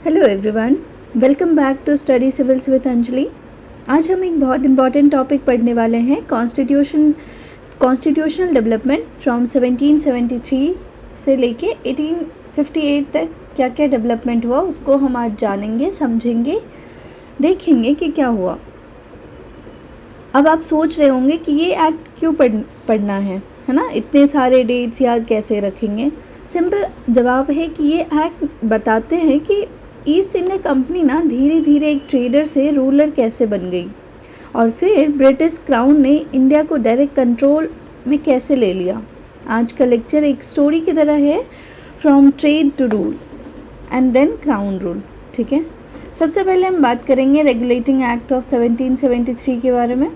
Hello everyone, welcome back to study civils with Anjali. आज हम एक बहुत इम्पॉर्टेंट टॉपिक पढ़ने वाले हैं, कॉन्स्टिट्यूशनल डेवलपमेंट फ्रॉम 1773 से लेके 1858 तक क्या क्या डेवलपमेंट हुआ उसको हम आज जानेंगे, समझेंगे, देखेंगे कि क्या हुआ। अब आप सोच रहे होंगे कि ये एक्ट क्यों पढ़ना है ना, इतने सारे डेट्स याद कैसे रखेंगे। सिंपल जवाब है कि ये एक्ट बताते हैं कि ईस्ट इंडिया कंपनी ना धीरे धीरे एक ट्रेडर से रूलर कैसे बन गई और फिर ब्रिटिश क्राउन ने इंडिया को डायरेक्ट कंट्रोल में कैसे ले लिया। आज का लेक्चर एक स्टोरी की तरह है, from trade to rule and then crown rule. ठीक है, सबसे पहले हम बात करेंगे रेगुलेटिंग एक्ट ऑफ 1773 के बारे में।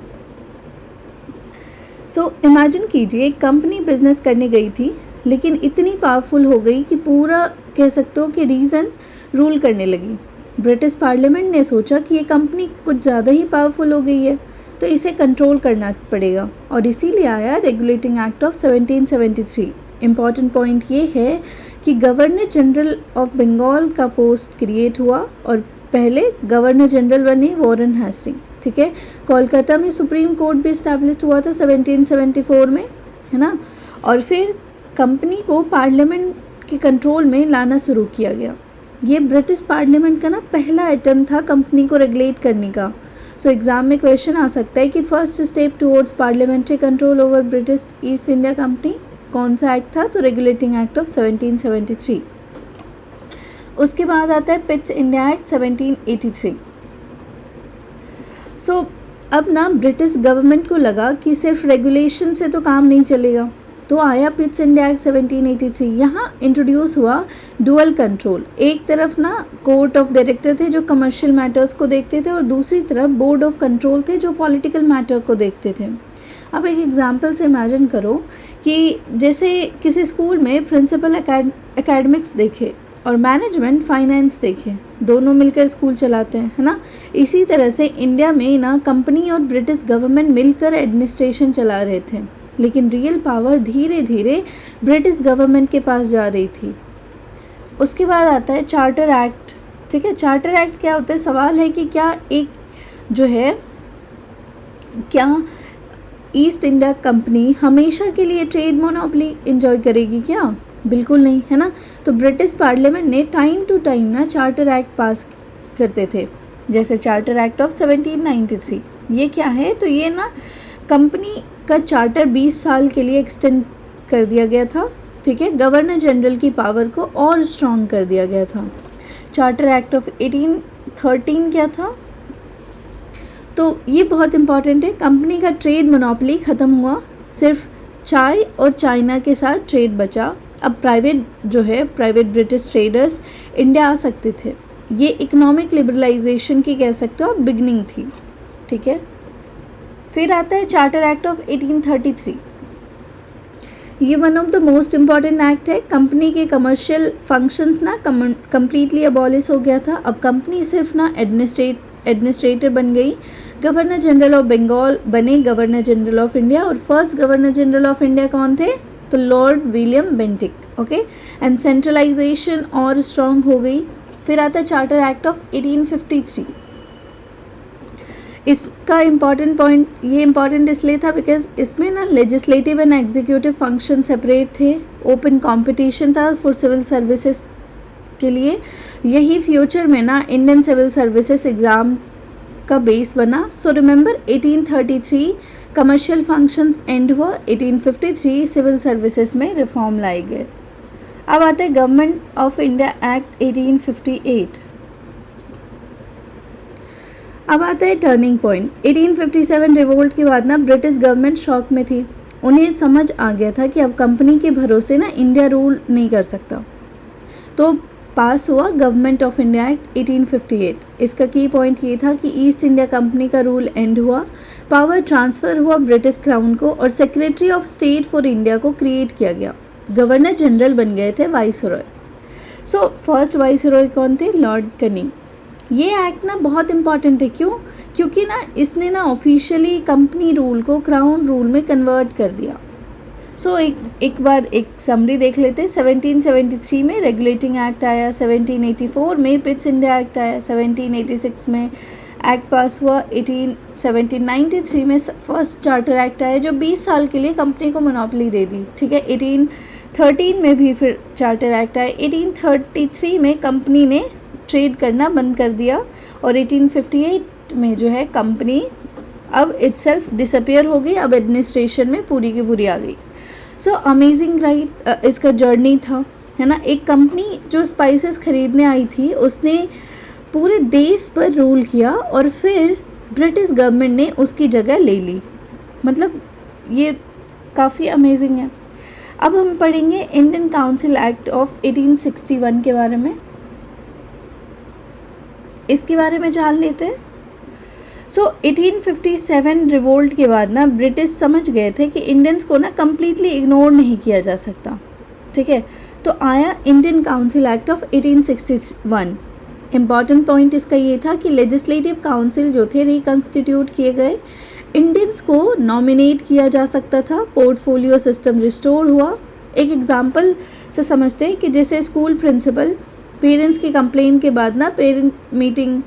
सो इमेजिन कीजिए, एक कंपनी बिजनेस करने गई थी लेकिन इतनी पावरफुल हो गई कि पूरा कह सकते हो कि रीजन रूल करने लगी। ब्रिटिश पार्लियामेंट ने सोचा कि ये कंपनी कुछ ज़्यादा ही पावरफुल हो गई है तो इसे कंट्रोल करना पड़ेगा और इसीलिए आया regulating act of 1773। Important point ये है कि गवर्नर जनरल ऑफ बंगाल का पोस्ट क्रिएट हुआ और पहले गवर्नर जनरल बने वॉरेन हेस्टिंग। ठीक है, कोलकाता में सुप्रीम कोर्ट भी इस्टेब्लिश हुआ था 1774 में, है ना। और फिर कंपनी को पार्लियामेंट के कंट्रोल में लाना शुरू किया गया। ये ब्रिटिश पार्लियामेंट का ना पहला अटेम्प्ट था कंपनी को रेगुलेट करने का। सो एग्ज़ाम में क्वेश्चन आ सकता है कि first step towards parliamentary control over British east India company कौन सा एक्ट था, तो रेगुलेटिंग एक्ट ऑफ 1773। उसके बाद आता है पिट्स इंडिया एक्ट 1783। सो अब ना ब्रिटिश गवर्नमेंट को लगा कि सिर्फ रेगुलेशन से तो काम नहीं चलेगा, तो आया पिट्स इंडिया एक्ट 1783। यहाँ इंट्रोड्यूस हुआ डुअल कंट्रोल। एक तरफ ना कोर्ट ऑफ डायरेक्टर थे जो कमर्शियल मैटर्स को देखते थे और दूसरी तरफ बोर्ड ऑफ कंट्रोल थे जो पॉलिटिकल मैटर को देखते थे। अब एक एग्जांपल से इमेजिन करो कि जैसे किसी स्कूल में प्रिंसिपल एकेडमिक्स देखे और मैनेजमेंट फाइनेंस देखे, दोनों मिलकर स्कूल चलाते हैं, है ना। इसी तरह से इंडिया में ना कंपनी और ब्रिटिश गवर्नमेंट मिलकर एडमिनिस्ट्रेशन चला रहे थे, लेकिन रियल पावर धीरे धीरे ब्रिटिश गवर्नमेंट के पास जा रही थी। उसके बाद आता है चार्टर एक्ट। ठीक है, चार्टर एक्ट क्या होता है, सवाल है कि क्या एक जो है क्या ईस्ट इंडिया कंपनी हमेशा के लिए ट्रेड मोनोपोली एंजॉय करेगी क्या? बिल्कुल नहीं, है ना। तो ब्रिटिश पार्लियामेंट ने टाइम टू टाइम ना चार्टर एक्ट पास करते थे, जैसे चार्टर एक्ट ऑफ 1793। ये क्या है, तो ये ना कंपनी का चार्टर 20 साल के लिए एक्सटेंड कर दिया गया था। ठीक है, गवर्नर जनरल की पावर को और स्ट्रॉन्ग कर दिया गया था। चार्टर एक्ट ऑफ 1813 क्या था, तो ये बहुत इंपॉर्टेंट है। कंपनी का ट्रेड मोनोपोली ख़त्म हुआ, सिर्फ चाय और चाइना के साथ ट्रेड बचा। अब प्राइवेट ब्रिटिश ट्रेडर्स इंडिया आ सकते थे। ये इकोनॉमिक लिबरलाइजेशन की कह सकते हो बिगनिंग थी। ठीक है, फिर आता है चार्टर एक्ट ऑफ 1833। ये one of the most important act है। कंपनी के कमर्शियल फंक्शंस ना कम्प्लीटली अबॉलिश हो गया था। अब कंपनी सिर्फ ना एडमिनिस्ट्रेटर बन गई। गवर्नर जनरल ऑफ बंगाल बने गवर्नर जनरल ऑफ इंडिया और first governor general of India कौन थे, तो Lord William Bentinck. Okay, and centralization और स्ट्रॉन्ग हो गई। फिर आता है चार्टर एक्ट ऑफ 1853। इसका इम्पॉर्टेंट पॉइंट ये इम्पॉर्टेंट इसलिए था बिकॉज इसमें ना legislative and executive function separate थे। ओपन कंपटीशन था फॉर सिविल सर्विसेज के लिए। यही फ्यूचर में ना इंडियन सिविल सर्विसेज एग्ज़ाम का बेस बना। So remember 1833 commercial functions and हुआ, 1853 सिविल सर्विसेज में रिफॉर्म लाए गए। अब आता है गवर्नमेंट ऑफ इंडिया एक्ट 1858। अब आता है टर्निंग पॉइंट। 1857 रिवोल्ट के बाद ना ब्रिटिश गवर्नमेंट शॉक में थी। उन्हें समझ आ गया था कि अब कंपनी के भरोसे ना इंडिया रूल नहीं कर सकता, तो पास हुआ गवर्नमेंट ऑफ इंडिया एक्ट 1858। इसका की पॉइंट ये था कि ईस्ट इंडिया कंपनी का रूल एंड हुआ, पावर ट्रांसफ़र हुआ ब्रिटिश क्राउन को और secretary of state for India को क्रिएट किया गया। गवर्नर जनरल बन गए थे वाइसरॉय। सो फर्स्ट वाइसरॉय कौन थे, लॉर्ड कैनिंग। ये एक्ट ना बहुत इंपॉर्टेंट है, क्योंकि ना इसने ना ऑफिशियली कंपनी रूल को क्राउन रूल में कन्वर्ट कर दिया। सो एक बार एक समरी देख लेते हैं। 1773 में रेगुलेटिंग एक्ट आया, 1784 में पिट्स इंडिया एक्ट आया, 1786 में एक्ट पास हुआ, 1793 में फर्स्ट चार्टर एक्ट आया जो 20 साल के लिए कंपनी को मोनोपोली दे दी, ठीक है। 1813 में भी फिर चार्टर एक्ट आया, 1833 में कंपनी ने ट्रेड करना बंद कर दिया और 1858 में जो है कंपनी अब इटसेल्फ डिसअपियर हो गई, अब एडमिनिस्ट्रेशन में पूरी की पूरी आ गई। सो अमेजिंग राइट, इसका जर्नी था, है ना। एक कंपनी जो स्पाइसेस खरीदने आई थी उसने पूरे देश पर रूल किया और फिर ब्रिटिश गवर्नमेंट ने उसकी जगह ले ली। मतलब ये काफ़ी अमेजिंग है। अब हम पढ़ेंगे इंडियन काउंसिल एक्ट ऑफ 1861 के बारे में, इसके बारे में जान लेते हैं। सो 1857 रिवोल्ट के बाद ना ब्रिटिश समझ गए थे कि इंडियंस को ना कम्प्लीटली इग्नोर नहीं किया जा सकता, ठीक है। तो आया Indian council act of 1861। Important point इसका ये था कि लेजिस्लेटिव काउंसिल जो थे रिकॉन्स्टिट्यूट किए गए, इंडियंस को नॉमिनेट किया जा सकता था, पोर्टफोलियो सिस्टम रिस्टोर हुआ। एक एग्जांपल से समझते हैं कि जैसे स्कूल प्रिंसिपल पेरेंट्स की कंप्लेंट के बाद ना पेरेंट मीटिंग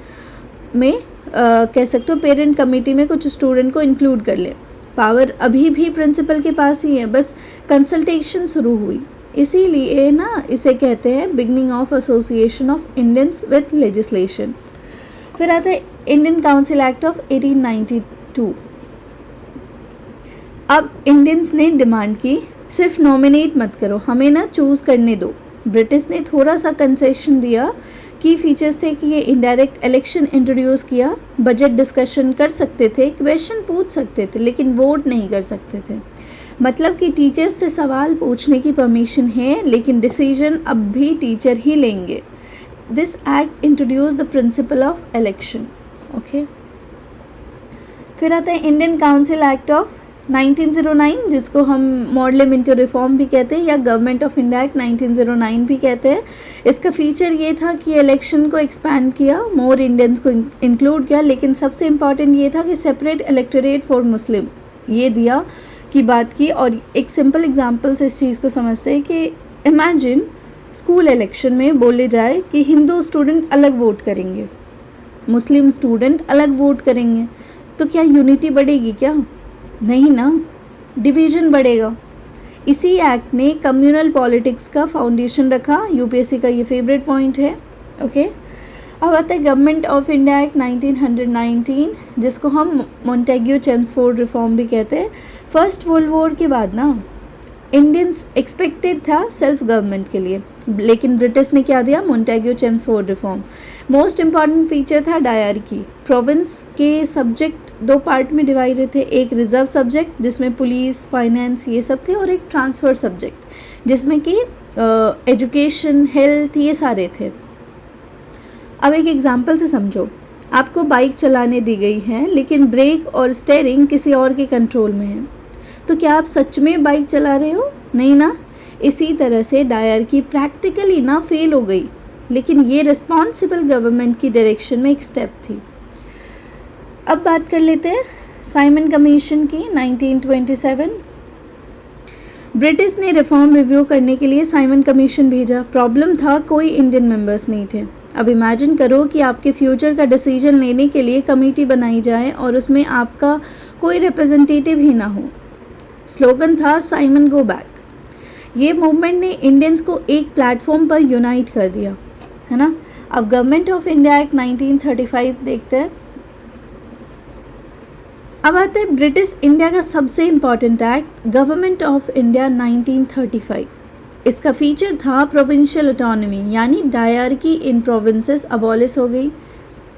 में कह सकते हो पेरेंट कमेटी में कुछ स्टूडेंट को इंक्लूड कर ले। पावर अभी भी प्रिंसिपल के पास ही है, बस कंसल्टेशन शुरू हुई, इसीलिए ना इसे कहते हैं beginning of association of Indians with legislation. फिर आता है इंडियन काउंसिल एक्ट ऑफ 1892। अब इंडियंस ने डिमांड की सिर्फ नॉमिनेट मत करो, हमें ना चूज़ करने दो। ब्रिटिश ने थोड़ा सा कंसेशन दिया, की फीचर्स थे कि ये इनडायरेक्ट इलेक्शन इंट्रोड्यूस किया, बजट डिस्कशन कर सकते थे, क्वेश्चन पूछ सकते थे लेकिन वोट नहीं कर सकते थे। मतलब कि टीचर्स से सवाल पूछने की परमिशन है लेकिन डिसीजन अब भी टीचर ही लेंगे। This act introduce the principle of election, okay. फिर आता है इंडियन काउंसिल एक्ट ऑफ 1909 जिसको हम मॉडल इंटू रिफॉर्म भी कहते हैं या गवर्नमेंट ऑफ इंडिया एक्ट 1909 भी कहते हैं। इसका फीचर ये था कि इलेक्शन को एक्सपैंड किया, मोर इंडियंस को इंक्लूड किया, लेकिन सबसे इम्पॉर्टेंट ये था कि सेपरेट इलेक्टोरेट फॉर मुस्लिम ये दिया की बात की। और एक सिंपल एग्जांपल से इस चीज़ को समझते हैं कि इमेजिन स्कूल इलेक्शन में बोले जाए कि हिंदू स्टूडेंट अलग वोट करेंगे, मुस्लिम स्टूडेंट अलग वोट करेंगे, तो क्या यूनिटी बढ़ेगी? क्या नहीं ना, डिवीज़न बढ़ेगा। इसी एक्ट ने कम्युनल पॉलिटिक्स का फाउंडेशन रखा। यूपीएससी का ये फेवरेट पॉइंट है, ओके। अब आता है गवर्नमेंट ऑफ इंडिया एक्ट 1919 जिसको हम मोंटेग्यू चेम्सफोर्ड रिफॉर्म भी कहते हैं। फर्स्ट वर्ल्ड वॉर के बाद ना इंडियंस एक्सपेक्टेड था सेल्फ गवर्नमेंट के लिए, लेकिन ब्रिटिश ने क्या दिया? Montagu Chelmsford reform. Most important feature था डायरकी। प्रोविंस के सब्जेक्ट दो पार्ट में डिवाइडेड थे, एक रिजर्व सब्जेक्ट जिसमें पुलिस, फाइनेंस ये सब थे, और एक ट्रांसफ़र सब्जेक्ट जिसमें कि एजुकेशन, हेल्थ ये सारे थे। अब एक एग्जांपल से समझो, आपको बाइक चलाने दी गई है लेकिन ब्रेक और स्टीयरिंग किसी और के कंट्रोल में है, तो क्या आप सच में बाइक चला रहे हो? नहीं ना। इसी तरह से डायरकी प्रैक्टिकली ना फेल हो गई, लेकिन ये रिस्पॉन्सिबल गवर्नमेंट की डायरेक्शन में एक स्टेप थी। अब बात कर लेते हैं साइमन कमीशन की 1927। ब्रिटिश ने रिफॉर्म रिव्यू करने के लिए साइमन कमीशन भेजा। प्रॉब्लम था कोई इंडियन मेंबर्स नहीं थे। अब इमेजिन करो कि आपके फ्यूचर का डिसीजन लेने के लिए कमेटी बनाई जाए और उसमें आपका कोई रिप्रेजेंटेटिव ही ना हो। स्लोगन था साइमन गो बैक। ये मूवमेंट ने इंडियंस को एक प्लेटफॉर्म पर यूनाइट कर दिया, है ना। अब गवर्नमेंट ऑफ इंडिया एक्ट 1935 देखते हैं। अब आते हैं ब्रिटिश इंडिया का सबसे important act, government of India 1935। इसका फीचर था प्रोविंशियल ऑटोनॉमी, यानी डायरकी इन प्रोविंसेस अबॉलिश हो गई,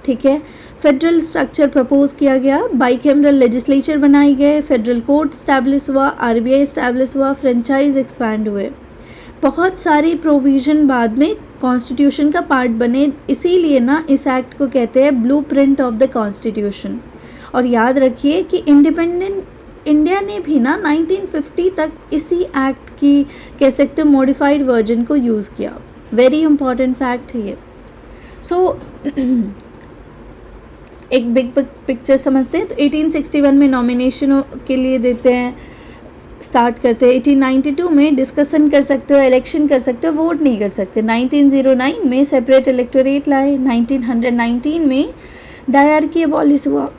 ठीक है। फेडरल स्ट्रक्चर प्रपोज किया गया, बाइकैमरल लेजिस्लेचर बनाए गए, फेडरल कोर्ट स्टैब्लिश हुआ, आरबीआई स्टैब्लिश हुआ, फ्रेंचाइज एक्सपैंड हुए। बहुत सारी प्रोविज़न बाद में कॉन्स्टिट्यूशन का पार्ट बने, इसीलिए ना इस एक्ट को कहते हैं ब्लूप्रिंट ऑफ द कॉन्स्टिट्यूशन। और याद रखिए कि इंडिपेंडेंट इंडिया ने भी ना 1950 तक इसी एक्ट की कह सकते मॉडिफाइड वर्जन को यूज़ किया। वेरी इंपॉर्टेंट फैक्ट है ये। सो एक बिग पिक्चर समझते हैं तो 1861 में नॉमिनेशन के लिए देते हैं, स्टार्ट करते हैं। 1892 में डिस्कशन कर सकते हो, इलेक्शन कर सकते हो, वोट नहीं कर सकते। 1909 में सेपरेट इलेक्टोरेट लाए। 1919 में डायरकी अबॉलिश हुआ।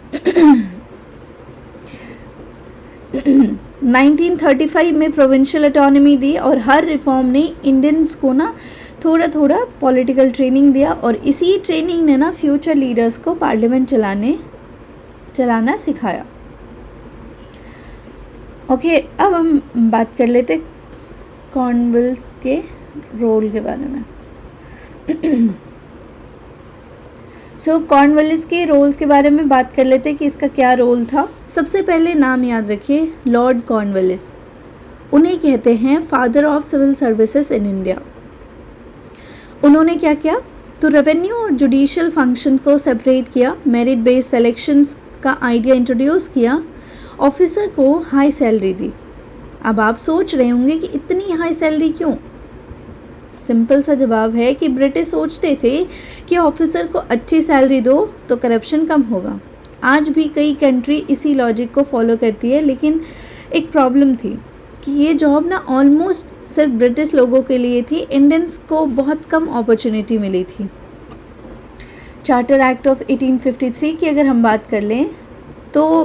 1935 में प्रोविंशियल ऑटोनॉमी दी और हर रिफॉर्म ने इंडियंस को ना थोड़ा थोड़ा पॉलिटिकल ट्रेनिंग दिया और इसी ट्रेनिंग ने ना फ्यूचर लीडर्स को पार्लियामेंट चलाना सिखाया। ओके, अब हम बात कर लेते कॉर्नवालिस के रोल के बारे में। कॉर्नवालिस के रोल्स के बारे में बात कर लेते कि इसका क्या रोल था। सबसे पहले नाम याद रखिए, लॉर्ड कॉर्नवालिस। उन्हें कहते हैं father of civil services in India. उन्होंने क्या किया, तो रेवेन्यू और जुडिशियल फंक्शन को सेपरेट किया, मेरिट बेस्ड सिलेक्शंस का आइडिया इंट्रोड्यूस किया, ऑफिसर को हाई सैलरी दी। अब आप सोच रहे होंगे कि इतनी हाई सैलरी क्यों? सिंपल सा जवाब है कि ब्रिटिश सोचते थे कि ऑफिसर को अच्छी सैलरी दो तो करप्शन कम होगा। आज भी कई कंट्री इसी लॉजिक को फॉलो करती है, लेकिन एक प्रॉब्लम थी कि ये जॉब ना ऑलमोस्ट सिर्फ ब्रिटिश लोगों के लिए थी, इंडियंस को बहुत कम अपॉर्चुनिटी मिली थी। चार्टर एक्ट ऑफ 1853 की अगर हम बात कर लें तो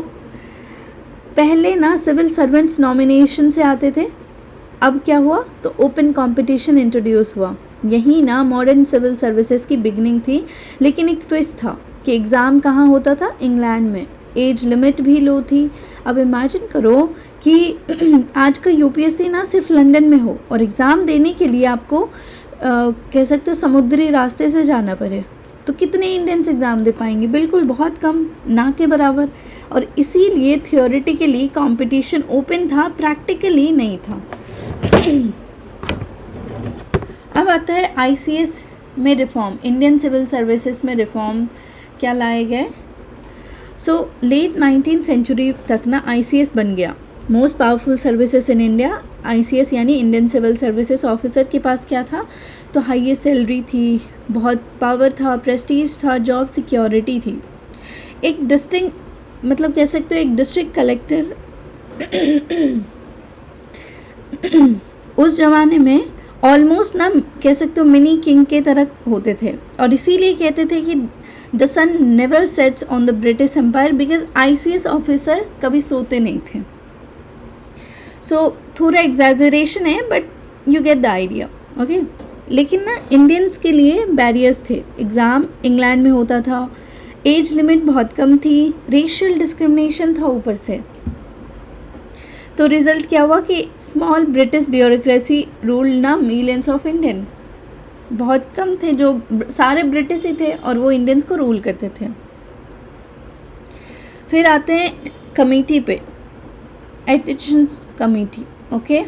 पहले ना सिविल सर्वेंट्स नॉमिनेशन से आते थे, अब क्या हुआ, तो ओपन कंपटीशन इंट्रोड्यूस हुआ। यही ना मॉडर्न सिविल सर्विसेज की बिगनिंग थी। लेकिन एक ट्विस्ट था कि एग्ज़ाम कहाँ होता था, इंग्लैंड में। एज लिमिट भी लो थी। अब इमेजिन करो कि आज का यूपीएससी ना सिर्फ लंदन में हो और एग्ज़ाम देने के लिए आपको कह सकते हो समुद्री रास्ते से जाना पड़े, तो कितने इंडियंस एग्ज़ाम दे पाएंगे? बिल्कुल बहुत कम, ना के बराबर। और इसीलिए थियोरेटिकली कंपटीशन ओपन था, प्रैक्टिकली नहीं था। अब आता है आईसीएस में रिफॉर्म, इंडियन सिविल सर्विसेज में रिफॉर्म क्या लाए गए। लेट 19th सेंचुरी तक ना आईसीएस बन गया most powerful services in India. ICS यानी इंडियन सिविल सर्विसेज ऑफिसर के पास क्या था, तो हाईएस्ट सैलरी थी, बहुत पावर था, प्रेस्टीज था, जॉब सिक्योरिटी थी। एक डिस्टिंक्ट मतलब कह सकते हो एक डिस्ट्रिक्ट कलेक्टर उस ज़माने में ऑलमोस्ट ना कह सकते हो मिनी किंग के तरह होते थे, और इसीलिए कहते थे कि the sun never sets on the British empire, because ICS officer कभी सोते नहीं थे। थोड़ा एग्जैजरेशन है, but you get the idea. Okay, लेकिन ना इंडियंस के लिए बैरियर्स थे। एग्ज़ाम इंग्लैंड में होता था, एज लिमिट बहुत कम थी, रेशियल डिस्क्रिमिनेशन था ऊपर से। तो रिज़ल्ट क्या हुआ कि स्मॉल ब्रिटिश ब्यूरोक्रेसी रूल ना मिलियंस ऑफ इंडियन। बहुत कम थे जो सारे ब्रिटिश ही थे और वो इंडियंस को रूल करते थे। फिर आते हैं कमेटी पे, एटिशंस कमेटी। ओके,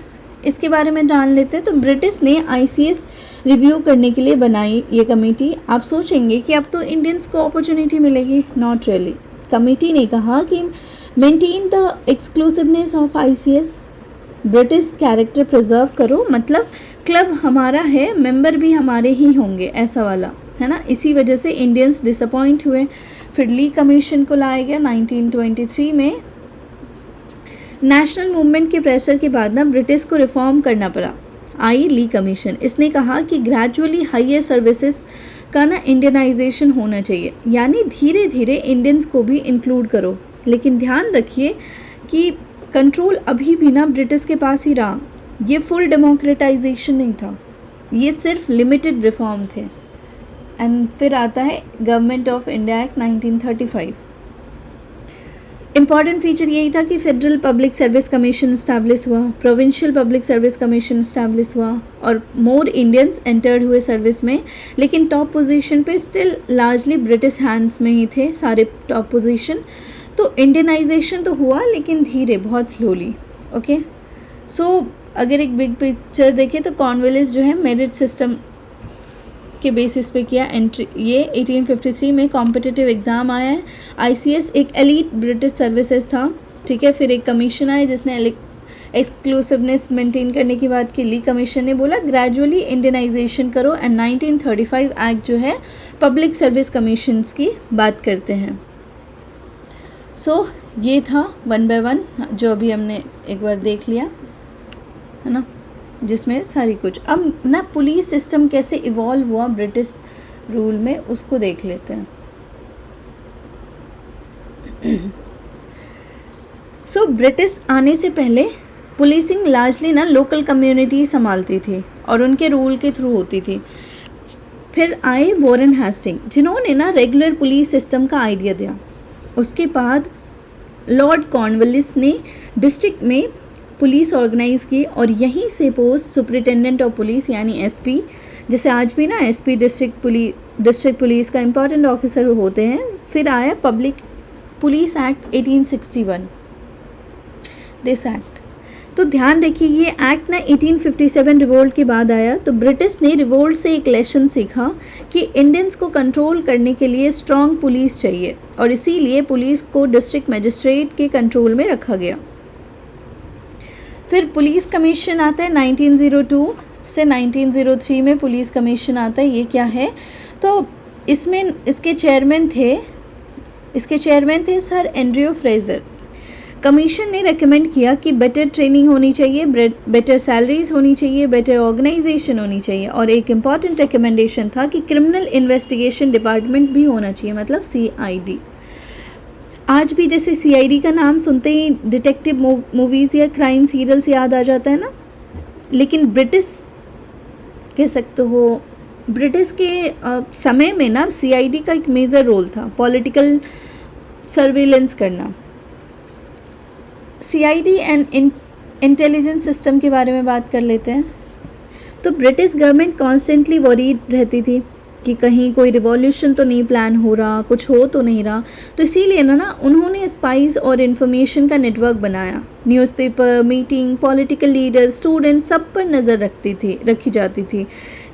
इसके बारे में जान लेते हैं। तो ब्रिटिश ने आईसीएस रिव्यू करने के लिए बनाई ये कमेटी। आप सोचेंगे कि अब तो इंडियंस को अपॉर्चुनिटी मिलेगी, नॉट रियली। कमेटी ने कहा कि maintain the exclusiveness of ICS, British character preserve करो, मतलब क्लब हमारा है, मेंबर भी हमारे ही होंगे, ऐसा वाला है ना। इसी वजह से इंडियंस डिसअपॉइंट हुए। फिर ली कमीशन को लाया गया 1923 में। नेशनल मूवमेंट के प्रेशर के बाद ना ब्रिटिश को रिफॉर्म करना पड़ा। आई ली कमीशन, इसने कहा कि ग्रेजुअली हायर सर्विसेज का ना इंडियनाइजेशन होना चाहिए, यानी धीरे धीरे इंडियंस को भी इंक्लूड करो। लेकिन ध्यान रखिए कि कंट्रोल अभी भी ना ब्रिटिश के पास ही रहा। ये फुल डेमोक्रेटाइजेशन नहीं था, ये सिर्फ लिमिटेड रिफॉर्म थे। एंड फिर आता है government of India act 1935। Important feature यही था कि federal public service commission establish हुआ, provincial public service commission establish हुआ और मोर इंडियंस एंटर्ड हुए सर्विस में। लेकिन टॉप पोजीशन पे स्टिल लार्जली ब्रिटिश हैंड्स में ही थे सारे टॉप पोजीशन। तो इंडियनाइजेशन तो हुआ, लेकिन धीरे, बहुत स्लोली। ओके, अगर एक बिग पिक्चर देखें तो कॉर्नवालिस जो है मेरिट सिस्टम के बेसिस पे किया एंट्री। ये 1853 में कॉम्पिटिटिव एग्ज़ाम आया है। आईसीएस एक एलीट ब्रिटिश सर्विसेज था, ठीक है। फिर एक कमीशन आया जिसने एक्सक्लूसिवनेस मेंटेन करने की बात की। ली कमीशन ने बोला ग्रेजुअली इंडियनाइजेशन करो। एंड 1935 एक्ट जो है पब्लिक सर्विस कमीशंस की बात करते हैं। ये था 1 by 1 जो अभी हमने एक बार देख लिया है ना, जिसमें सारी कुछ। अब ना पुलिस सिस्टम कैसे इवॉल्व हुआ ब्रिटिश रूल में उसको देख लेते हैं। सो ब्रिटिश आने से पहले पुलिसिंग लार्जली ना लोकल कम्युनिटी संभालती थी और उनके रूल के थ्रू होती थी। फिर आए वॉरेन हेस्टिंग जिन्होंने ना रेगुलर पुलिस सिस्टम का आइडिया दिया। उसके बाद लॉर्ड कॉर्नवालिस ने डिस्ट्रिक्ट में पुलिस ऑर्गेनाइज की और यहीं से पोस्ट सुपरिटेंडेंट ऑफ पुलिस यानी एसपी, जैसे आज भी ना एसपी डिस्ट्रिक्ट पुलिस का इम्पॉर्टेंट ऑफिसर होते हैं। फिर आया public police act 1861, this act. तो ध्यान रखिए ये एक्ट ना 1857 रिवोल्ट के बाद आया। तो ब्रिटिश ने रिवोल्ट से एक लेसन सीखा कि इंडियंस को कंट्रोल करने के लिए स्ट्रॉन्ग पुलिस चाहिए और इसीलिए पुलिस को डिस्ट्रिक्ट मजिस्ट्रेट के कंट्रोल में रखा गया। फिर पुलिस कमीशन आता है 1902 से 1903 में पुलिस कमीशन आता है। ये क्या है? तो इसमें इसके चेयरमैन थे सर एंड्रयू फ्रेजर। कमीशन ने रेकमेंड किया कि बेटर ट्रेनिंग होनी चाहिए, बेटर सैलरीज होनी चाहिए, बेटर ऑर्गेनाइजेशन होनी चाहिए और एक इम्पॉर्टेंट रिकमेंडेशन था कि क्रिमिनल इन्वेस्टिगेशन डिपार्टमेंट भी होना चाहिए, मतलब CID। आज भी जैसे CID का नाम सुनते ही डिटेक्टिव मूवीज़ या क्राइम सीरियल्स याद आ जाता है ना, लेकिन ब्रिटिश कह सकते हो ब्रिटिश के समय में ना CID का एक मेजर रोल था पॉलिटिकल सर्वेलेंस करना। CID एंड इंटेलिजेंस सिस्टम के बारे में बात कर लेते हैं। तो ब्रिटिश गवर्नमेंट कॉन्स्टेंटली वरीड रहती थी कि कहीं कोई रिवॉल्यूशन तो नहीं प्लान हो रहा, कुछ हो तो नहीं रहा। तो इसीलिए ना उन्होंने स्पाइस और इन्फॉर्मेशन का नेटवर्क बनाया। Newspaper, meeting, political leader, student सब पर नज़र रखी जाती थी।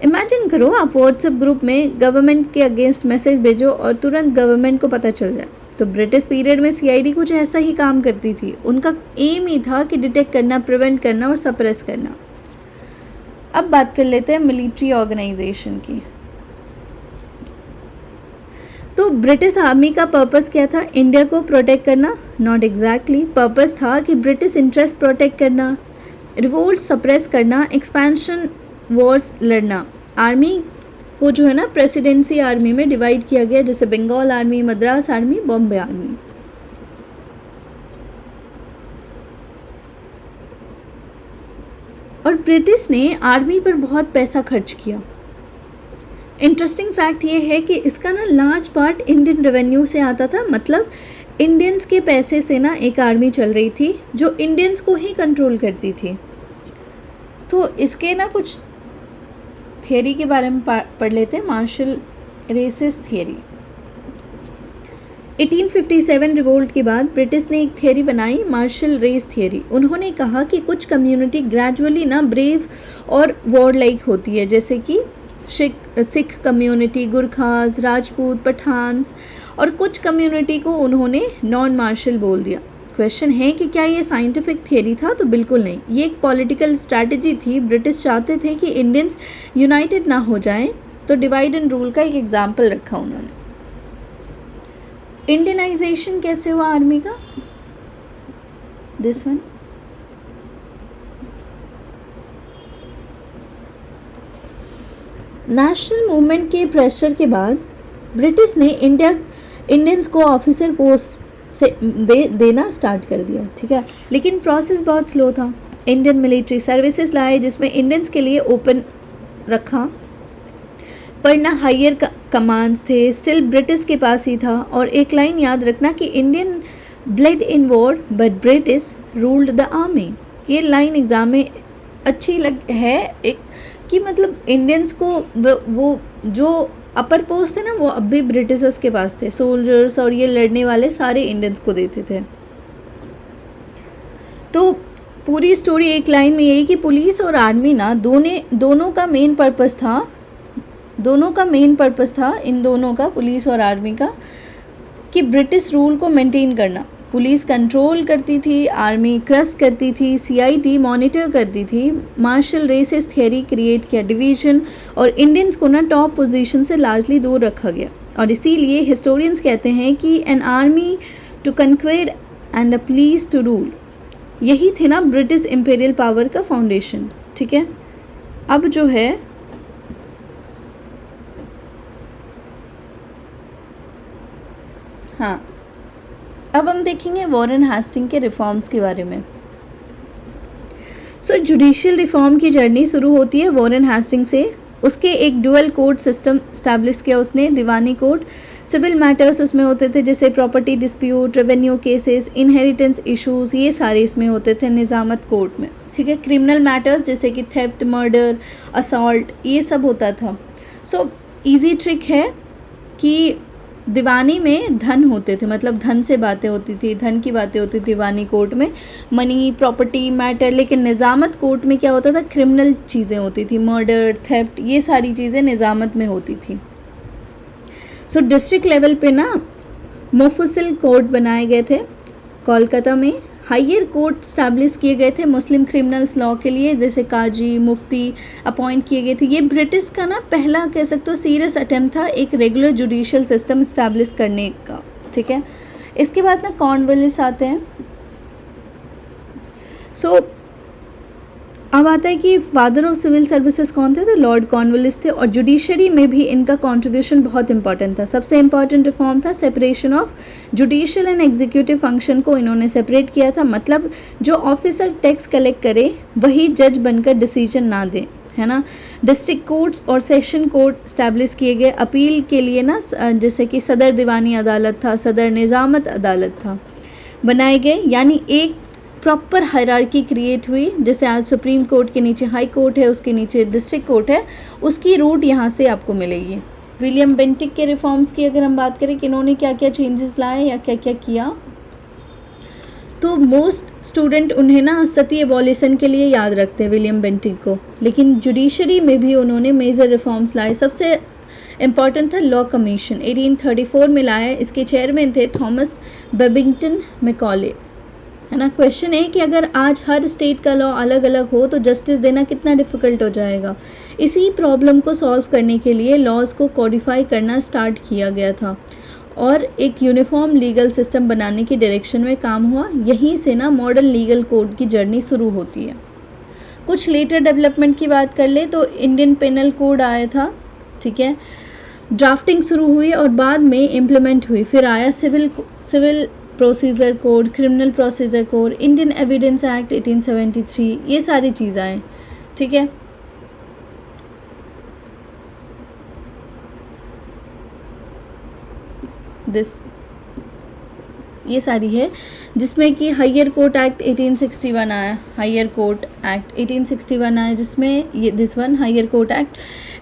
इमेजिन करो आप व्हाट्सएप ग्रुप में गवर्नमेंट के अगेंस्ट मैसेज भेजो और तुरंत गवर्नमेंट को पता चल जाए। तो ब्रिटिश पीरियड में CID कुछ ऐसा ही काम करती थी। उनका एम ही था कि डिटेक्ट करना, प्रिवेंट करना और सप्रेस करना। अब बात कर लेते हैं मिलिट्री ऑर्गेनाइजेशन की। तो ब्रिटिश आर्मी का पर्पस क्या था? इंडिया को प्रोटेक्ट करना? Not exactly. पर्पस था कि ब्रिटिश इंटरेस्ट प्रोटेक्ट करना, रिवोल्ट सप्रेस करना, एक्सपेंशन वॉर्स लड़ना। आर्मी को जो है ना प्रेसिडेंसी आर्मी में डिवाइड किया गया, जैसे Bengal army, Madras army, Bombay army. और ब्रिटिश ने आर्मी पर बहुत पैसा खर्च किया। इंटरेस्टिंग फैक्ट ये है कि इसका ना लार्ज पार्ट इंडियन रेवेन्यू से आता था, मतलब इंडियंस के पैसे से ना एक आर्मी चल रही थी जो इंडियंस को ही कंट्रोल करती थी। तो इसके ना कुछ थियरी के बारे में पढ़ लेते हैं। Martial racist theory. 1857 रिवोल्ट के बाद ब्रिटिश ने एक थियरी बनाई, मार्शल रेस थियरी। उन्होंने कहा कि कुछ कम्युनिटी ग्रेजुअली ना ब्रेव और वॉर लाइक होती है, जैसे कि सिख कम्युनिटी, गुरखास, राजपूत, पठान्स, और कुछ कम्युनिटी को उन्होंने नॉन मार्शल बोल दिया। क्वेश्चन है कि क्या ये साइंटिफिक थियरी था? तो बिल्कुल नहीं, ये एक पॉलिटिकल स्ट्रैटेजी थी। ब्रिटिश चाहते थे कि इंडियंस यूनाइटेड ना हो जाएं, तो डिवाइड एंड रूल का एक एग्जाम्पल रखा उन्होंने। इंडियनाइजेशन कैसे हुआ आर्मी का? This one. नेशनल मूवमेंट के प्रेशर के बाद ब्रिटिश ने इंडियंस को ऑफिसर पोस्ट से देना स्टार्ट कर दिया, ठीक है, लेकिन प्रोसेस बहुत स्लो था। इंडियन मिलिट्री सर्विसेज लाए जिसमें इंडियंस के लिए ओपन रखा, पर ना हायर कमांड्स थे, स्टिल ब्रिटिश के पास ही था। और एक लाइन याद रखना कि Indian blade in war but British ruled the army. ये लाइन एग्जाम में अच्छी है एक, कि मतलब इंडियंस को वो जो अपर पोस्ट थे ना वो अब भी ब्रिटिशर्स के पास थे। सोल्जर्स और ये लड़ने वाले सारे इंडियंस को देते थे। तो पूरी स्टोरी एक लाइन में यही कि पुलिस और आर्मी ना दोनों का मेन पर्पस था इन दोनों का, पुलिस और आर्मी का, कि ब्रिटिश रूल को मेंटेन करना। पुलिस कंट्रोल करती थी, आर्मी क्रश करती थी, CID मॉनिटर करती थी। मार्शल रेसिस थियरी क्रिएट किया डिवीजन, और इंडियंस को ना टॉप पोजीशन से लार्जली दूर रखा गया। और इसीलिए हिस्टोरियंस कहते हैं कि an army to conquer and a police to rule. यही थे ना ब्रिटिश इम्पीरियल पावर का फाउंडेशन। ठीक है, अब जो है हाँ, अब हम देखेंगे वॉरेन हेस्टिंग के रिफॉर्म्स के बारे में। सो जुडिशियल रिफॉर्म की जर्नी शुरू होती है वॉरेन हेस्टिंग से। उसके एक डुअल कोर्ट सिस्टम स्टैब्लिश किया उसने, दीवानी कोर्ट। सिविल मैटर्स उसमें होते थे जैसे property dispute, revenue cases, inheritance issues, ये सारे इसमें होते थे निज़ामत कोर्ट में। ठीक है, क्रिमिनल मैटर्स जैसे कि थेफ्ट, मर्डर, असॉल्ट, ये सब होता था। सो इजी ट्रिक है कि दीवानी में धन होते थे, मतलब धन से बातें होती थी, धन की बातें होती थी दीवानी कोर्ट में, मनी, प्रॉपर्टी मैटर। लेकिन निज़ामत कोर्ट में क्या होता था, क्रिमिनल चीज़ें होती थी, मर्डर, थेफ्ट, ये सारी चीज़ें निज़ामत में होती थी। सो डिस्ट्रिक्ट लेवल पे ना मुफस्सिल कोर्ट बनाए गए थे। कोलकाता में हायर कोर्ट स्टैब्लिश किए गए थे मुस्लिम क्रिमिनल्स लॉ के लिए, जैसे काजी, मुफ्ती अपॉइंट किए गए थे। ये ब्रिटिश का ना पहला कह सकते हो सीरियस अटेम्प्ट था एक रेगुलर जुडिशियल सिस्टम इस्टेब्लिश करने का। ठीक है, इसके बाद ना कॉर्नवालिस आते हैं। सो अब आता है कि फादर ऑफ सिविल सर्विसेज कौन थे, तो लॉर्ड कॉर्नवालिस थे। और जुडिशरी में भी इनका कंट्रीब्यूशन बहुत इंपॉर्टेंट था। सबसे इंपॉर्टेंट रिफॉर्म था separation of judicial and executive function को इन्होंने सेपरेट किया था। मतलब जो ऑफिसर टैक्स कलेक्ट करे वही जज बनकर डिसीजन ना दे, है ना। डिस्ट्रिक्ट कोर्ट्स और सेशन कोर्ट स्टैब्लिश किए गए अपील के लिए ना, जैसे कि सदर दीवानी अदालत था, सदर निज़ामत अदालत था, बनाए गए। यानी एक प्रॉपर हायरार्की क्रिएट हुई। जैसे आज सुप्रीम कोर्ट के नीचे हाई कोर्ट है, उसके नीचे डिस्ट्रिक्ट कोर्ट है, उसकी रूट यहाँ से आपको मिलेगी। विलियम बेंटिक के रिफॉर्म्स की अगर हम बात करें कि इन्होंने क्या क्या चेंजेस लाए या क्या क्या किया, तो मोस्ट स्टूडेंट उन्हें ना सती एबॉलिशन के लिए याद रखते हैं विलियम बेंटिक को, लेकिन जुडिशरी में भी उन्होंने मेजर रिफॉर्म्स लाए। सबसे इम्पॉर्टेंट था लॉ कमीशन, 1834 में लाया। इसके चेयरमैन थे थॉमस बेबिंगटन मैकॉले, है ना। क्वेश्चन है कि अगर आज हर स्टेट का लॉ अलग अलग हो तो जस्टिस देना कितना डिफ़िकल्ट हो जाएगा। इसी प्रॉब्लम को सॉल्व करने के लिए लॉज को कोडिफाई करना स्टार्ट किया गया था और एक यूनिफॉर्म लीगल सिस्टम बनाने की डायरेक्शन में काम हुआ। यहीं से ना मॉडर्न लीगल कोड की जर्नी शुरू होती है। कुछ लेटर डेवलपमेंट की बात कर ले तो इंडियन पेनल कोड आया था। ठीक है, ड्राफ्टिंग शुरू हुई और बाद में इम्प्लीमेंट हुई। फिर आया civil procedure code, criminal procedure code, Indian evidence act 1873, ये सारी चीज़ें आए। ठीक है, ये सारी है, जिसमें कि हायर कोर्ट एक्ट 1861 आया, हायर कोर्ट एक्ट 1861 आया, जिसमें ये this one high court act.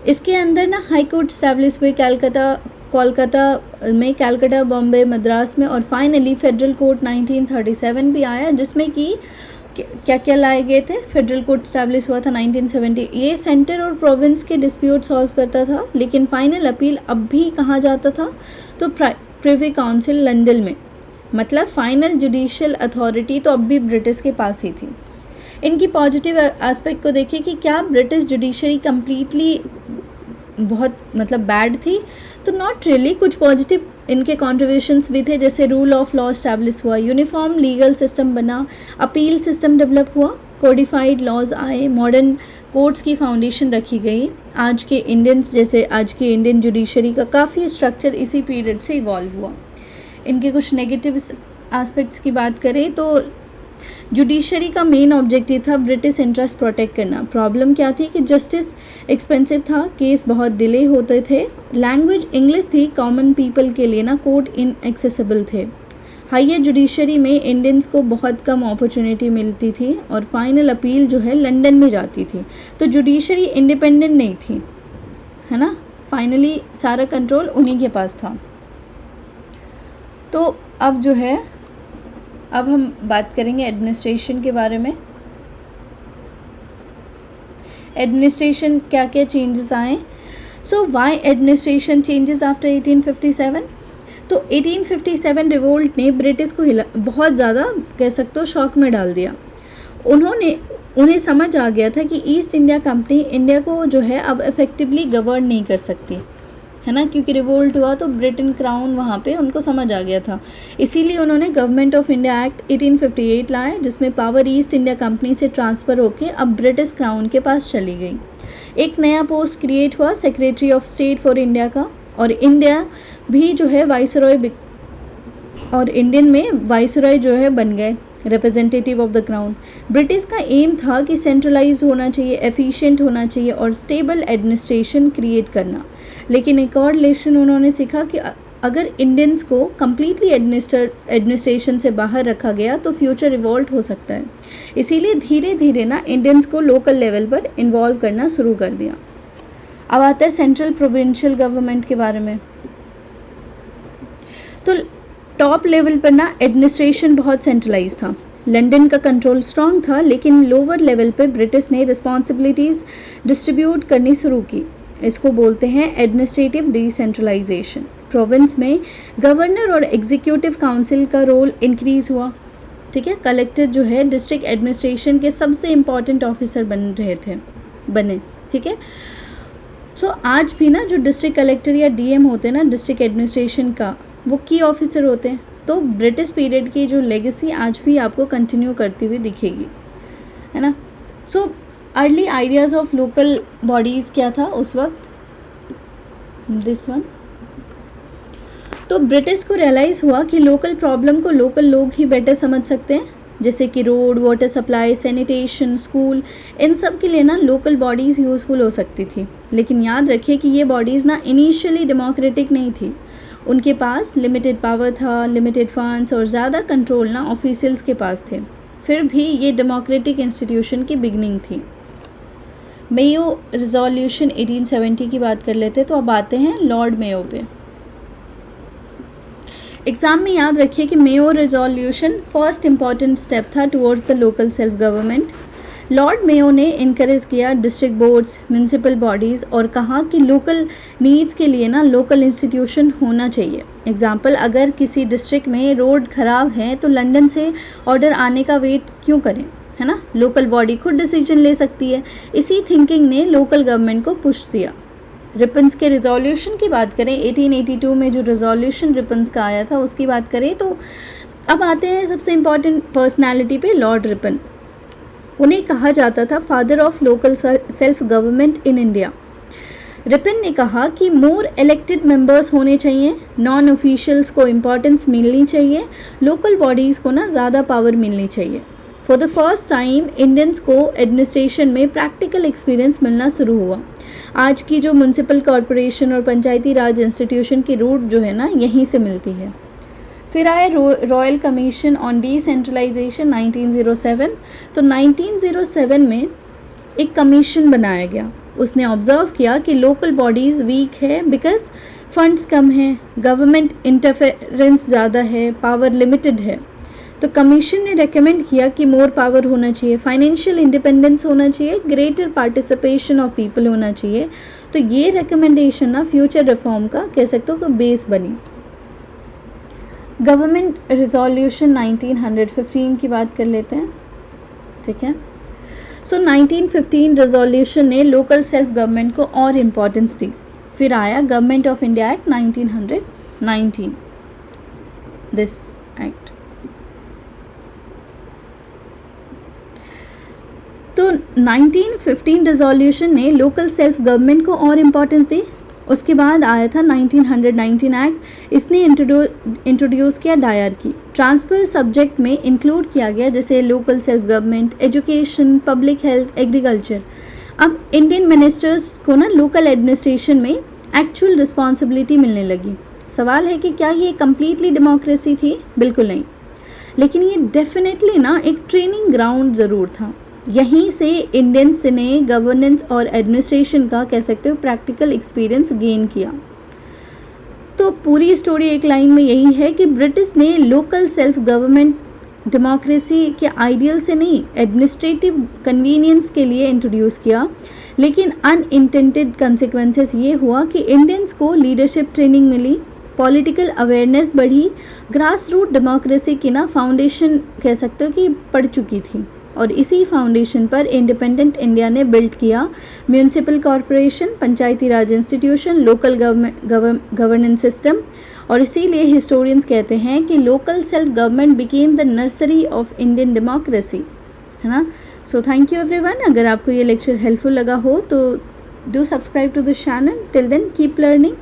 इसके अंदर ना हाई कोर्ट स्टैब्लिश हुए कोलकाता में, कैलकाटा, बॉम्बे, मद्रास में, और फाइनली फेडरल कोर्ट 1937 भी आया, जिसमें कि क्या क्या लाए गए थे। फेडरल कोर्ट स्टैब्लिश हुआ था 1970। ये सेंटर और प्रोविंस के डिस्प्यूट सॉल्व करता था, लेकिन फाइनल अपील अब भी कहाँ जाता था, तो प्रिवी काउंसिल लंदन में। मतलब फाइनल जुडिशियल अथॉरिटी तो अब भी ब्रिटिश के पास ही थी। इनकी पॉजिटिव एस्पेक्ट को देखिए कि क्या ब्रिटिश जुडिशरी कम्प्लीटली बहुत मतलब बैड थी, तो नॉट रियली। कुछ पॉजिटिव इनके कॉन्ट्रीब्यूशंस भी थे, जैसे रूल ऑफ लॉ स्टैब्लिश हुआ, यूनिफॉर्म लीगल सिस्टम बना, अपील सिस्टम डेवलप हुआ, कोडिफाइड लॉज आए, मॉडर्न कोर्ट्स की फाउंडेशन रखी गई। आज के इंडियन जुडिशरी का काफ़ी स्ट्रक्चर इसी पीरियड से इवॉल्व हुआ। इनके कुछ नेगेटिव एस्पेक्ट्स की बात करें तो जुडिशरी का मेन ऑब्जेक्टिव था ब्रिटिश इंटरेस्ट प्रोटेक्ट करना। प्रॉब्लम क्या थी कि जस्टिस एक्सपेंसिव था, केस बहुत डिले होते थे, लैंग्वेज इंग्लिश थी, कॉमन पीपल के लिए ना कोर्ट इनएक्सेसिबल थे। हायर जुडिशरी में इंडियंस को बहुत कम अपॉर्चुनिटी मिलती थी और फाइनल अपील जो है लंदन में जाती थी, तो जुडिशरी इंडिपेंडेंट नहीं थी, है ना। फाइनली सारा कंट्रोल उन्हीं के पास था। तो अब जो है, अब हम बात करेंगे एडमिनिस्ट्रेशन के बारे में। एडमिनिस्ट्रेशन क्या क्या चेंजेस आए। सो वाई एडमिनिस्ट्रेशन चेंजेस आफ्टर 1857। तो 1857 रिवोल्ट ने ब्रिटिश को बहुत ज़्यादा कह सकते हो शॉक में डाल दिया। उन्हें समझ आ गया था कि ईस्ट इंडिया कंपनी इंडिया को जो है अब इफ़ेक्टिवली गवर्न नहीं कर सकती, है ना, क्योंकि रिवोल्ट हुआ तो ब्रिटेन क्राउन वहाँ पे उनको समझ आ गया था। इसीलिए उन्होंने गवर्नमेंट ऑफ इंडिया एक्ट 1858 लाया, जिसमें पावर ईस्ट इंडिया कंपनी से ट्रांसफ़र होकर अब ब्रिटिश क्राउन के पास चली गई। एक नया पोस्ट क्रिएट हुआ secretary of state for India का, और इंडिया भी जो है वाइसरॉय, और इंडियन में वाइसरॉय जो है बन गए representative of the crown. British का एम था कि सेंट्रलाइज होना चाहिए, एफिशिएंट होना चाहिए और स्टेबल एडमिनिस्ट्रेशन क्रिएट करना। लेकिन एक और लेसन उन्होंने सीखा कि अगर इंडियंस को कम्प्लीटली एडमिनिस्ट्रेशन से बाहर रखा गया तो फ्यूचर रिवॉल्ट हो सकता है। इसीलिए धीरे धीरे ना इंडियंस को लोकल लेवल पर इन्वॉल्व करना शुरू कर दिया। अब आता है सेंट्रल प्रोविंशियल गवर्नमेंट के बारे में। तो टॉप लेवल पर ना एडमिनिस्ट्रेशन बहुत सेंट्रलाइज था, लंदन का कंट्रोल स्ट्रांग था, लेकिन लोअर लेवल पे ब्रिटिश ने रिस्पॉन्सिबिलिटीज़ डिस्ट्रीब्यूट करनी शुरू की। इसको बोलते हैं एडमिनिस्ट्रेटिव डिसेंट्रलाइजेशन। प्रोविंस में गवर्नर और एग्जीक्यूटिव काउंसिल का रोल इंक्रीज़ हुआ। ठीक है, कलेक्टर जो है डिस्ट्रिक्ट एडमिनिस्ट्रेशन के सबसे इम्पॉर्टेंट ऑफिसर बने। ठीक है, सो आज भी ना जो डिस्ट्रिक्ट कलेक्टर या डीएम होते हैं ना डिस्ट्रिक्ट एडमिनिस्ट्रेशन का, वो की ऑफिसर होते हैं। तो ब्रिटिश पीरियड की जो लेगेसी आज भी आपको कंटिन्यू करती हुई दिखेगी, है ना। So early ideas of local bodies क्या था उस वक्त, दिस वन। तो ब्रिटिश को रियलाइज़ हुआ कि लोकल प्रॉब्लम को लोकल लोग ही बेटर समझ सकते हैं, जैसे कि road, water supply, sanitation, school, इन सब के लिए ना लोकल बॉडीज़ यूज़फुल हो सकती थी। लेकिन याद रखिए कि ये बॉडीज़ ना इनिशियली डेमोक्रेटिक नहीं थी। उनके पास लिमिटेड पावर था, लिमिटेड फंड्स और ज़्यादा कंट्रोल ना ऑफिशियल्स के पास थे। फिर भी ये डेमोक्रेटिक इंस्टीट्यूशन की बिगनिंग थी। मेयो रिजोल्यूशन 1870 की बात कर लेते, तो अब आते हैं लॉर्ड मेयो पे। एग्ज़ाम में याद रखिए कि Mayo resolution first important step था towards the local self government. Lord Mayo ने इनकरेज किया डिस्ट्रिक्ट बोर्ड्स, म्यूनसिपल बॉडीज़ और कहा कि लोकल नीड्स के लिए ना लोकल इंस्टीट्यूशन होना चाहिए। एग्जाम्पल, अगर किसी डिस्ट्रिक्ट में रोड ख़राब है तो लंदन से ऑर्डर आने का वेट क्यों करें, है ना। लोकल बॉडी खुद डिसीजन ले सकती है। इसी थिंकिंग ने लोकल गवर्नमेंट को पुश दिया। रिपन्स के रिजोल्यूशन की बात करें, 1882 में जो रिजोल्यूशन रिपन्स का आया था उसकी बात करें, तो अब आते हैं सबसे इम्पॉर्टेंट पर्सनैलिटी पे, लॉर्ड रिपन। उन्हें कहा जाता था father of local self government in India. Ripon ने कहा कि मोर इलेक्टेड मेंबर्स होने चाहिए, नॉन ऑफिशियल्स को इम्पोर्टेंस मिलनी चाहिए, लोकल बॉडीज़ को ना ज़्यादा पावर मिलनी चाहिए। For the first time Indians को एडमिनिस्ट्रेशन में प्रैक्टिकल एक्सपीरियंस मिलना शुरू हुआ। आज की जो म्यूनसिपल कॉरपोरेशन और पंचायती राज इंस्टीट्यूशन की रूट जो है ना यहीं से मिलती है। फिर आए रॉयल कमीशन ऑन डिसेंट्रलाइजेशन 1907। तो 1907 में एक कमीशन बनाया गया। उसने ऑब्ज़र्व किया कि लोकल बॉडीज़ वीक है बिकॉज फंड्स कम हैं, गवर्नमेंट इंटरफेरेंस ज़्यादा है, पावर लिमिटेड है। तो कमीशन ने रेकमेंड किया कि मोर पावर होना चाहिए, फाइनेंशियल इंडिपेंडेंस होना चाहिए, ग्रेटर पार्टिसिपेशन ऑफ पीपल होना चाहिए। तो ये रिकमेंडेशन ना फ्यूचर रिफॉर्म का कह सकते हो कि बेस बनी। गवर्नमेंट रिजोल्यूशन 1915 की बात कर लेते हैं, ठीक है। सो 1915 रिजोल्यूशन ने लोकल सेल्फ गवर्नमेंट को और इम्पोर्टेंस दी। फिर आया government of India act 1919, this act. तो 1915 रिजोल्यूशन ने लोकल सेल्फ गवर्नमेंट को और इम्पोर्टेंस दी। उसके बाद आया था 1919 एक्ट। इसने इंट्रोड्यूस किया डायरकी। ट्रांसफर सब्जेक्ट में इंक्लूड किया गया जैसे local self government, education, public health, agriculture. अब इंडियन मिनिस्टर्स को ना लोकल एडमिनिस्ट्रेशन में एक्चुअल रिस्पॉन्सिबिलिटी मिलने लगी। सवाल है कि क्या ये कम्प्लीटली डेमोक्रेसी थी? बिल्कुल नहीं, लेकिन ये डेफिनेटली ना एक ट्रेनिंग ग्राउंड ज़रूर था। यहीं से इंडियंस ने गवर्नेंस और एडमिनिस्ट्रेशन का कह सकते हो प्रैक्टिकल एक्सपीरियंस गेन किया। तो पूरी स्टोरी एक लाइन में यही है कि ब्रिटिश ने लोकल सेल्फ गवर्नमेंट डेमोक्रेसी के आइडियल से नहीं, एडमिनिस्ट्रेटिव कन्वीनियंस के लिए इंट्रोड्यूस किया। लेकिन अनइंटेंडेड कंसिक्वेंसेस ये हुआ कि इंडियंस को लीडरशिप ट्रेनिंग मिली, पॉलिटिकल अवेयरनेस बढ़ी, ग्रास रूट डेमोक्रेसी की ना फाउंडेशन कह सकते हो कि पड़ चुकी थी। और इसी फाउंडेशन पर इंडिपेंडेंट इंडिया ने बिल्ड किया municipal corporation, Panchayati Raj institution, local governance system. और इसीलिए हिस्टोरियंस कहते हैं कि local self government became the nursery of Indian democracy, है ना। So thank you everyone. अगर आपको ये लेक्चर हेल्पफुल लगा हो तो do subscribe to this channel. Till then keep learning.